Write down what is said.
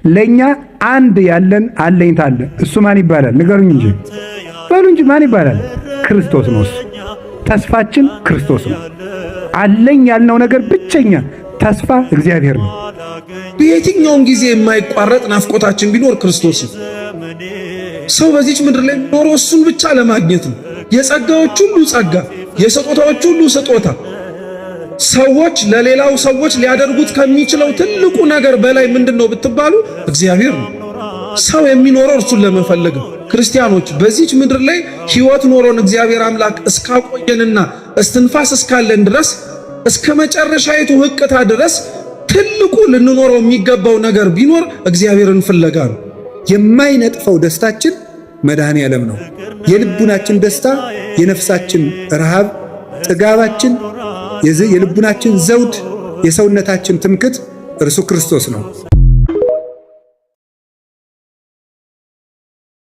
ለኛ አንድ ያለን አለኝታ አለ። እሱ ማን ይባላል? ንገሩኝ እንጂ በሉ እንጂ ማን ይባላል? ክርስቶስ ነው። ተስፋችን ክርስቶስ ነው። አለኝ ያልነው ነገር ብቸኛ ተስፋ እግዚአብሔር ነው። በየትኛውም ጊዜ የማይቋረጥ ናፍቆታችን ቢኖር ክርስቶስ ነው። ሰው በዚች ምድር ላይ ኖሮ እሱን ብቻ ለማግኘት ነው። የጸጋዎች ሁሉ ጸጋ፣ የስጦታዎች ሁሉ ስጦታ ሰዎች ለሌላው ሰዎች ሊያደርጉት ከሚችለው ትልቁ ነገር በላይ ምንድነው ብትባሉ እግዚአብሔር ነው። ሰው የሚኖረው እርሱን ለመፈለግ ነው። ክርስቲያኖች በዚች ምድር ላይ ሕይወት ኖሮን እግዚአብሔር አምላክ እስካቆየንና እስትንፋስ እስካለን ድረስ እስከ መጨረሻይቱ ህቅታ ድረስ ትልቁ ልንኖረው የሚገባው ነገር ቢኖር እግዚአብሔርን ፍለጋ ነው። የማይነጥፈው ደስታችን መድኃኔ ዓለም ነው። የልቡናችን ደስታ፣ የነፍሳችን ረሃብ፣ ጥጋባችን፣ የልቡናችን ዘውድ፣ የሰውነታችን ትምክት እርሱ ክርስቶስ ነው።